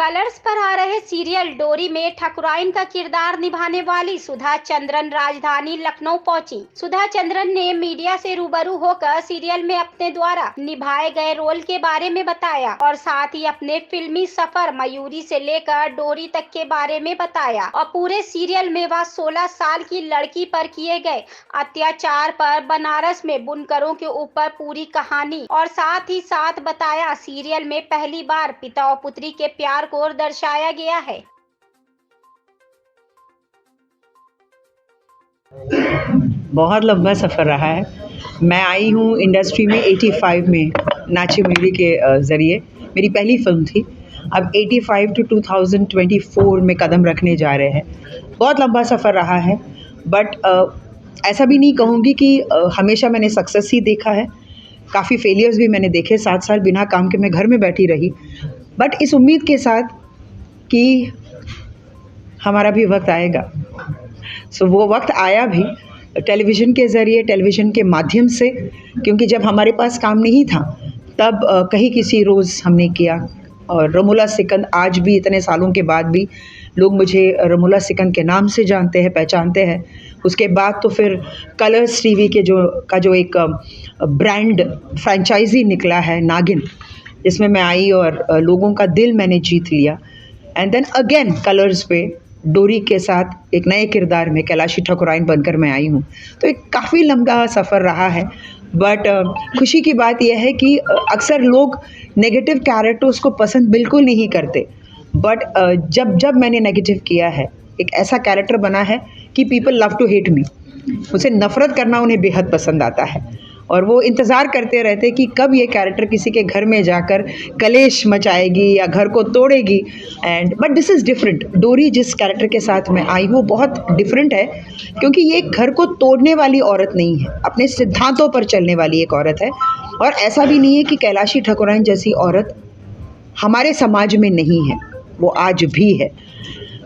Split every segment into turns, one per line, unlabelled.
Colours पर आ रहे serial डोरी में ठकुराइन का किरदार निभाने वाली सुधा चंद्रन राजधानी लखनऊ पहुंची। सुधा चंद्रन ने मीडिया से रूबरू होकर सीरियल में अपने द्वारा निभाए गए रोल के बारे में बताया और साथ ही अपने फिल्मी सफर मयूरी से लेकर डोरी तक के बारे में बताया और पूरे सीरियल में वह 16 साल की लड़की पर किए गए अत्याचार पर बनारस में बुनकरों के ऊपर पूरी कहानी और साथ ही साथ बताया सीरियल में पहली बार पिता और पुत्री के प्यार को दर्शाया गया है।
बहुत लंबा सफ़र रहा है। मैं आई हूँ इंडस्ट्री में 85 में नाची मयूरी के ज़रिए। मेरी पहली फिल्म थी। अब 85 टू 2024 में कदम रखने जा रहे हैं। बहुत लंबा सफ़र रहा है, बट ऐसा भी नहीं कहूँगी कि हमेशा मैंने सक्सेस ही देखा है। काफ़ी फेलियर्स भी मैंने देखे। 7 साल बिना काम के मैं घर में बैठी रही, बट इस उम्मीद के साथ कि हमारा भी वक्त आएगा। वो वक्त आया भी टेलीविज़न के ज़रिए, टेलीविज़न के माध्यम से, क्योंकि जब हमारे पास काम नहीं था तब कहीं किसी रोज़ हमने किया। और रमूला सिकंद आज भी इतने सालों के बाद भी लोग मुझे रमूला सिकंद के नाम से जानते हैं, पहचानते हैं। उसके बाद तो फिर कलर्स टीवी के जो एक ब्रांड फ्रेंचाइजी निकला है नागिन, जिसमें मैं आई और लोगों का दिल मैंने जीत लिया। एंड देन अगेन कलर्स पे डोरी के साथ एक नए किरदार में कैलाशी ठकुराइन बनकर मैं आई हूँ। तो एक काफ़ी लंबा सफ़र रहा है, बट खुशी की बात यह है कि अक्सर लोग नेगेटिव कैरेक्टर्स को पसंद बिल्कुल नहीं करते, बट जब मैंने नेगेटिव किया है, एक ऐसा कैरेक्टर बना है कि people love to hate me. उसे नफ़रत करना उन्हें बेहद पसंद आता है और वो इंतज़ार करते रहते कि कब ये कैरेक्टर किसी के घर में जाकर कलेश मचाएगी या घर को तोड़ेगी। And but this is different. Dori जिस कैरेक्टर के साथ मैं आई वो बहुत डिफरेंट है, क्योंकि ये घर को तोड़ने वाली औरत नहीं है, अपने सिद्धांतों पर चलने वाली एक औरत है। और ऐसा भी नहीं है कि कैलाशी ठकुराइन जैसी औरत हमारे समाज में नहीं है, वो आज भी है।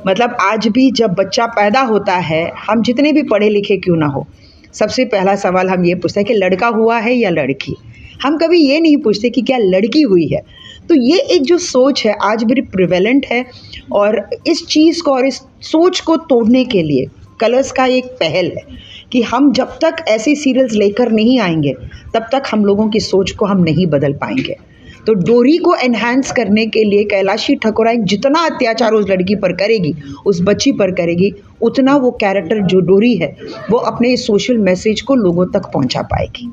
मतलब आज भी जब बच्चा पैदा होता है, हम जितने भी पढ़े लिखे क्यों ना हो, सबसे पहला सवाल हम ये पूछते हैं कि लड़का हुआ है या लड़की। हम कभी ये नहीं पूछते कि क्या लड़की हुई है। तो ये एक जो सोच है आज भी प्रिवेलेंट है, और इस चीज़ को और इस सोच को तोड़ने के लिए कलर्स का एक पहल है कि हम जब तक ऐसे सीरियल्स लेकर नहीं आएंगे तब तक हम लोगों की सोच को हम नहीं बदल पाएंगे। तो डोरी को एनहांस करने के लिए कैलाशी ठकुराइन जितना अत्याचार उस लड़की पर करेगी, उस बच्ची पर करेगी, उतना वो कैरेक्टर जो डोरी है वो अपने इस सोशल मैसेज को लोगों तक पहुंचा पाएगी।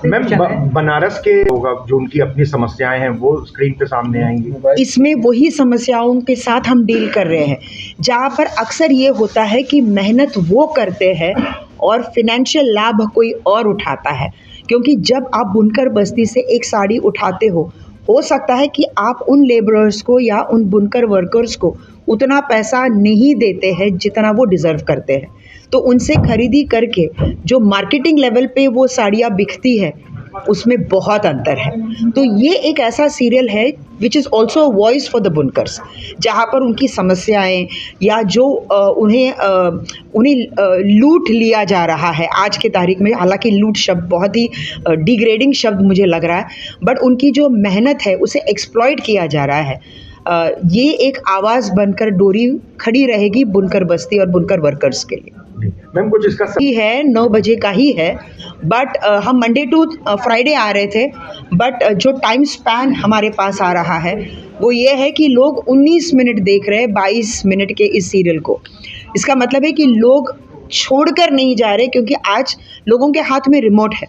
मैम, बनारस के होगा जो उनकी अपनी समस्याएं हैं वो स्क्रीन पे सामने आएंगी।
इसमें वही समस्याओं के साथ हम डील कर रहे हैं, जहाँ पर अक्सर ये होता है कि मेहनत वो करते हैं और फिनेंशियल लाभ कोई और उठाता है। क्योंकि जब आप बुनकर बस्ती से एक साड़ी उठाते हो सकता है कि आप उन लेबरर्स को या उन बुनकर वर्कर्स को उतना पैसा नहीं देते हैं जितना वो डिज़र्व करते हैं। तो उनसे खरीदी करके जो मार्केटिंग लेवल पे वो साड़ियाँ बिकती है, उसमें बहुत अंतर है। तो ये एक ऐसा सीरियल है which is also a voice for the बुनकर्स, जहाँ पर उनकी समस्याएं या जो उन्हें लूट लिया जा रहा है आज के तारीख में। हालांकि लूट शब्द बहुत ही डिग्रेडिंग शब्द मुझे लग रहा है, बट उनकी जो मेहनत है उसे एक्सप्लॉइट किया जा रहा है। ये एक आवाज़ बनकर डोरी खड़ी रहेगी बुनकर बस्ती और बुनकर वर्कर्स के लिए।
मैम, कुछ इसका
ही है 9 बजे का ही है, बट हम मंडे टू फ्राइडे आ रहे थे, बट जो टाइम स्पैन हमारे पास आ रहा है वो ये है कि लोग 19 मिनट देख रहे हैं 22 मिनट के इस सीरियल को। इसका मतलब है कि लोग छोड़कर नहीं जा रहे, क्योंकि आज लोगों के हाथ में रिमोट है।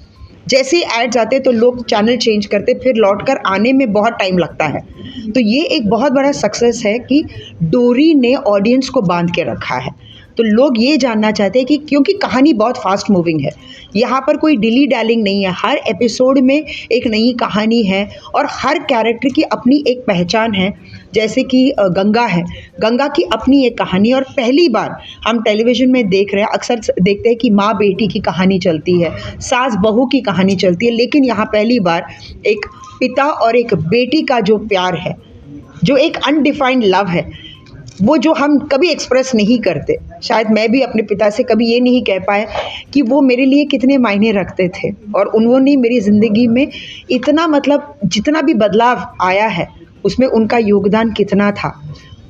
जैसे ही एड्स आते तो लोग चैनल चेंज करते, फिर लौटकर आने में बहुत टाइम लगता है। तो ये एक बहुत बड़ा सक्सेस है कि डोरी ने ऑडियंस को बांध के रखा है। तो लोग ये जानना चाहते हैं कि क्योंकि कहानी बहुत फास्ट मूविंग है, यहाँ पर कोई डिली डैलिंग नहीं है। हर एपिसोड में एक नई कहानी है और हर कैरेक्टर की अपनी एक पहचान है। जैसे कि गंगा है, गंगा की अपनी एक कहानी, और पहली बार हम टेलीविज़न में देख रहे हैं, अक्सर देखते हैं कि माँ बेटी की कहानी चलती है, सास बहू की कहानी चलती है, लेकिन यहाँ पहली बार एक पिता और एक बेटी का जो प्यार है, जो एक अनडिफाइंड लव है, वो जो हम कभी एक्सप्रेस नहीं करते। शायद मैं भी अपने पिता से कभी ये नहीं कह पाए कि वो मेरे लिए कितने मायने रखते थे, और उन्होंने मेरी ज़िंदगी में इतना, मतलब जितना भी बदलाव आया है उसमें उनका योगदान कितना था,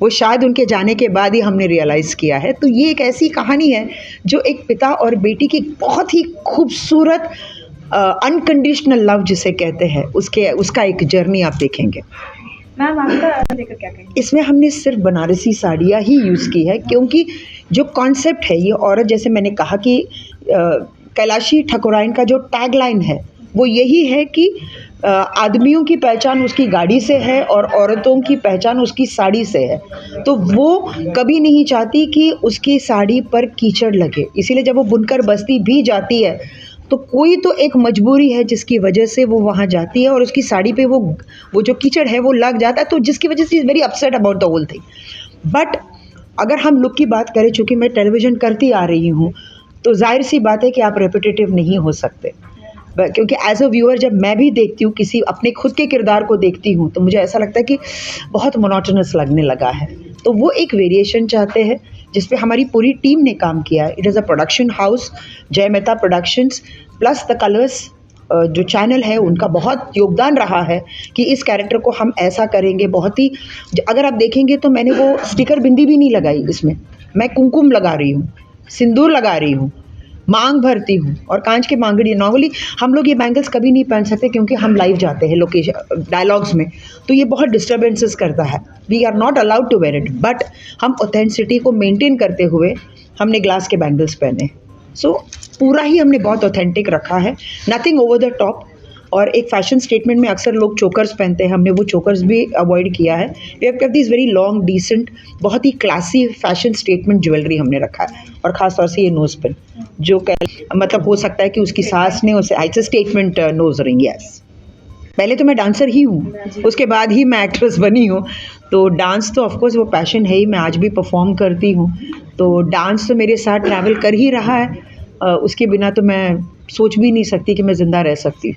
वो शायद उनके जाने के बाद ही हमने रियलाइज़ किया है। तो ये एक ऐसी कहानी है जो एक पिता और बेटी की बहुत ही खूबसूरत अनकंडीशनल लव जिसे कहते हैं उसका एक जर्नी आप देखेंगे।
मैम आपका लेकर क्या कहेंगे?
इसमें हमने सिर्फ बनारसी साड़ियाँ ही यूज़ की है, क्योंकि जो कॉन्सेप्ट है ये औरत, जैसे मैंने कहा कि कैलाशी ठाकुरायन का जो टैगलाइन है वो यही है कि आदमियों की पहचान उसकी गाड़ी से है और औरतों की पहचान उसकी साड़ी से है। तो वो कभी नहीं चाहती कि उसकी साड़ी पर कीचड़ लगे, इसीलिए जब वो बुनकर बस्ती भी जाती है तो कोई तो एक मजबूरी है जिसकी वजह से वो वहाँ जाती है और उसकी साड़ी पे वो जो कीचड़ है वो लग जाता है, तो जिसकी वजह से is very upset about the whole thing. But अगर हम लुक की बात करें, चूँकि मैं टेलीविज़न करती आ रही हूँ, तो जाहिर सी बात है कि आप रेपिटेटिव नहीं हो सकते, क्योंकि एज अ व्यूअर जब मैं भी देखती हूँ, किसी अपने खुद के किरदार को देखती हूँ, तो मुझे ऐसा लगता है कि बहुत मोनोटोनस लगने लगा है। तो वो एक वेरिएशन चाहते हैं जिस पे हमारी पूरी टीम ने काम किया है। It is a production house, Jay Mehta productions, plus the Colors जो चैनल है उनका बहुत योगदान रहा है कि इस कैरेक्टर को हम ऐसा करेंगे। बहुत ही, अगर आप देखेंगे तो मैंने वो स्टिकर बिंदी भी नहीं लगाई इसमें, मैं कुमकुम लगा रही हूँ, सिंदूर लगा रही हूँ, मांग भरती हूँ और कांच के मांगड़ी। नॉर्मली हम लोग ये बैंगल्स कभी नहीं पहन सकते क्योंकि हम लाइव जाते हैं लोकेशन डायलॉग्स में, तो ये बहुत डिस्टर्बेंसेस करता है। We are not allowed to wear it, but हम ऑथेंटिसिटी को मेंटेन करते हुए हमने ग्लास के बैंगल्स पहने। सो पूरा ही हमने बहुत ऑथेंटिक रखा है, नथिंग ओवर द टॉप। और एक फैशन स्टेटमेंट में अक्सर लोग चोकर्स पहनते हैं, हमने वो चोकर्स भी अवॉइड किया है। We have kept this very long decent, बहुत ही क्लासी फैशन स्टेटमेंट ज्वेलरी हमने रखा है। और ख़ास तौर से ये नोज़ पिन जो मतलब हो सकता है कि उसकी सास ने उसे ऐसे स्टेटमेंट नोज रिंग। यस, पहले तो मैं डांसर ही हूँ, उसके बाद ही मैं एक्ट्रेस बनी हूँ। तो डांस तो ऑफकोर्स वो पैशन है ही, मैं आज भी परफॉर्म करती हूँ, तो डांस तो मेरे साथ ट्रैवल कर ही रहा है। उसके बिना तो मैं सोच भी नहीं सकती कि मैं ज़िंदा रह सकती।